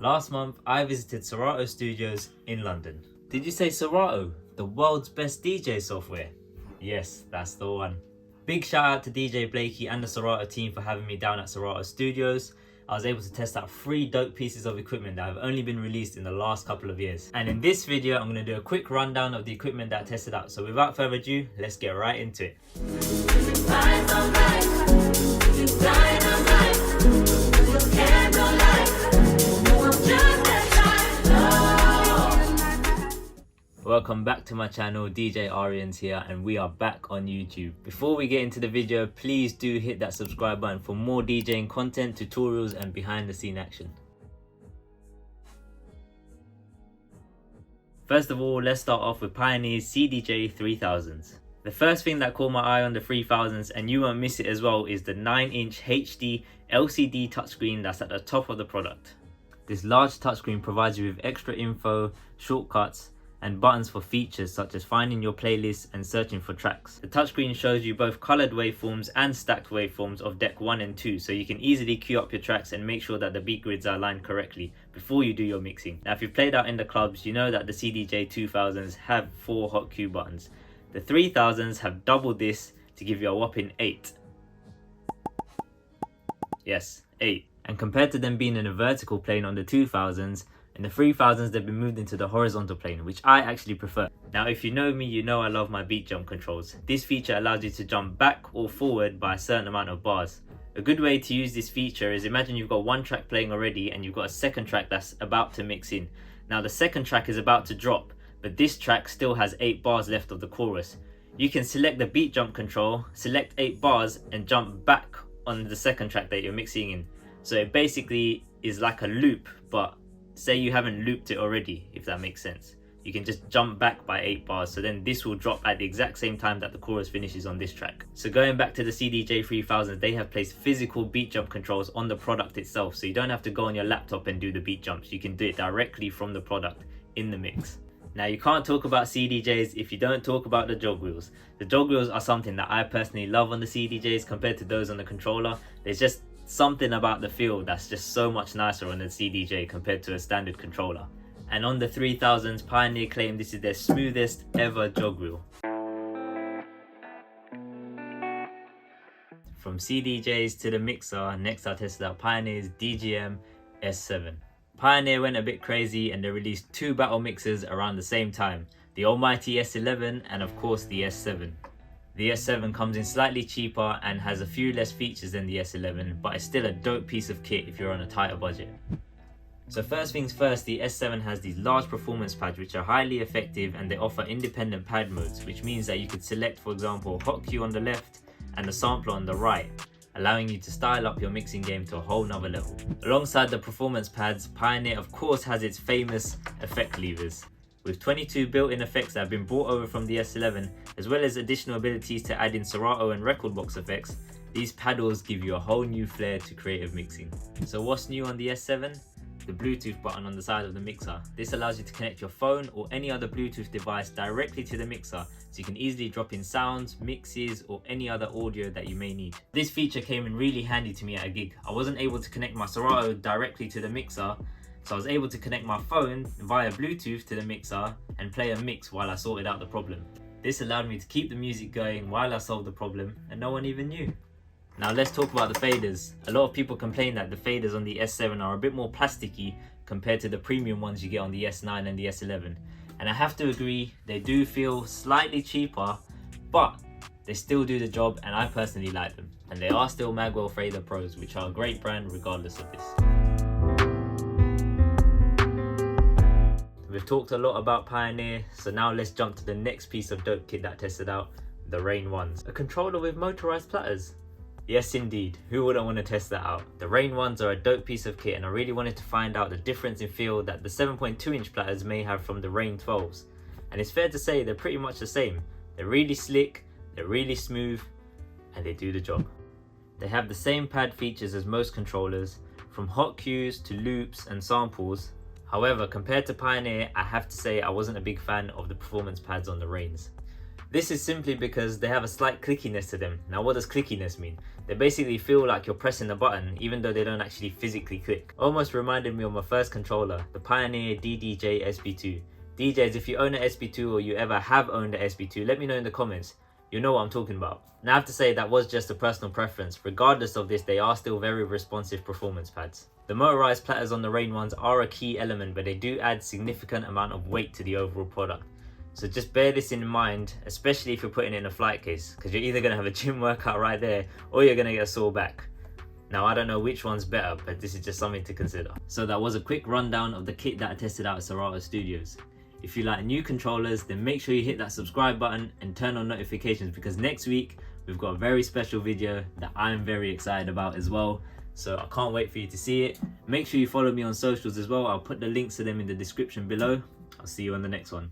Last month, I visited Serato Studios in London. Did you say Serato, the world's best DJ software? Yes, that's the one. Big shout out to DJ Blakey and the Serato team for having me down at Serato Studios. I was able to test out 3 dope pieces of equipment that have only been released in the last couple of years. And in this video, I'm going to do a quick rundown of the equipment that I tested out. So without further ado, let's get right into it. Welcome back to my channel, DJ Arians here, and we are back on YouTube. Before we get into the video, please do hit that subscribe button for more DJing content, tutorials and behind the scene action. First of all, let's start off with Pioneer's CDJ 3000s. The first thing that caught my eye on the 3000s, and you won't miss it as well, is the 9-inch HD LCD touchscreen that's at the top of the product. This large touchscreen provides you with extra info, shortcuts, and buttons for features such as finding your playlist and searching for tracks. The touchscreen shows you both colored waveforms and stacked waveforms of deck 1 and 2, so you can easily queue up your tracks and make sure that the beat grids are aligned correctly before you do your mixing. Now if you've played out in the clubs, you know that the CDJ 2000s have 4 hot cue buttons. The 3000s have doubled this to give you a whopping 8. Yes, 8. And compared to them being in a vertical plane on the 2000s, in the 3000s they've been moved into the horizontal plane, which I actually prefer. Now if you know me, you know I love my beat jump controls. This feature allows you to jump back or forward by a certain amount of bars. A good way to use this feature is imagine you've got one track playing already and you've got a second track that's about to mix in. Now the second track is about to drop, but this track still has 8 bars left of the chorus. You can select the beat jump control, select 8 bars and jump back on the second track that you're mixing in. So it basically is like a loop, but say you haven't looped it already, if that makes sense. You can just jump back by 8 bars, so then this will drop at the exact same time that the chorus finishes on this track. So going back to the CDJ 3000, they have placed physical beat jump controls on the product itself, so you don't have to go on your laptop and do the beat jumps. You can do it directly from the product in the mix. Now you can't talk about CDJs if you don't talk about the jog wheels. The jog wheels are something that I personally love on the CDJs compared to those on the controller. There's just something about the feel that's just so much nicer on the CDJ compared to a standard controller. And on the 3000s, Pioneer claim this is their smoothest ever jog wheel. From CDJs to the mixer, next I tested out Pioneer's DJM S7. Pioneer went a bit crazy and they released 2 battle mixers around the same time, the almighty S11 and of course the S7. The S7 comes in slightly cheaper and has a few less features than the S11, but it's still a dope piece of kit if you're on a tighter budget. So first things first, the S7 has these large performance pads which are highly effective, and they offer independent pad modes, which means that you could select, for example, hot cue on the left and the sampler on the right, allowing you to style up your mixing game to a whole nother level. Alongside the performance pads, Pioneer of course has its famous effect levers. With 22 built-in effects that have been brought over from the S11, as well as additional abilities to add in Serato and record box effects, these paddles give you a whole new flair to creative mixing. So what's new on the S7? The Bluetooth button on the side of the mixer. This allows you to connect your phone or any other Bluetooth device directly to the mixer, so you can easily drop in sounds, mixes or any other audio that you may need. This feature came in really handy to me at a gig. I wasn't able to connect my Serato directly to the mixer, so I was able to connect my phone via Bluetooth to the mixer and play a mix while I sorted out the problem. This allowed me to keep the music going while I solved the problem and no one even knew. Now let's talk about the faders. A lot of people complain that the faders on the S7 are a bit more plasticky compared to the premium ones you get on the S9 and the S11. And I have to agree, they do feel slightly cheaper, but they still do the job and I personally like them. And they are still Magwell Fader Pros, which are a great brand regardless of this. We've talked a lot about Pioneer, so now let's jump to the next piece of dope kit that I tested out, the Rane Ones. A controller with motorized platters. Yes indeed, who wouldn't want to test that out? The Rane Ones are a dope piece of kit and I really wanted to find out the difference in feel that the 7.2 inch platters may have from the Rane 12s. And it's fair to say they're pretty much the same. They're really slick, they're really smooth, and they do the job. They have the same pad features as most controllers, from hot cues to loops and samples. However, compared to Pioneer, I have to say I wasn't a big fan of the performance pads on the Ranes. This is simply because they have a slight clickiness to them. Now what does clickiness mean? They basically feel like you're pressing the button even though they don't actually physically click. Almost reminded me of my first controller, the Pioneer DDJ SB2. DJs, if you own an SB2 or you ever have owned an SB2, let me know in the comments. You know what I'm talking about. Now I have to say that was just a personal preference. Regardless of this, they are still very responsive performance pads. The motorized platters on the Rane Ones are a key element, but they do add significant amount of weight to the overall product. So just bear this in mind, especially if you're putting it in a flight case, because you're either going to have a gym workout right there or you're going to get a sore back. Now I don't know which one's better, but this is just something to consider. So that was a quick rundown of the kit that I tested out at Serato Studios. If you like new controllers, then make sure you hit that subscribe button and turn on notifications, because next week we've got a very special video that I'm very excited about as well. So I can't wait for you to see it. Make sure you follow me on socials as well. I'll put the links to them in the description below. I'll see you on the next one.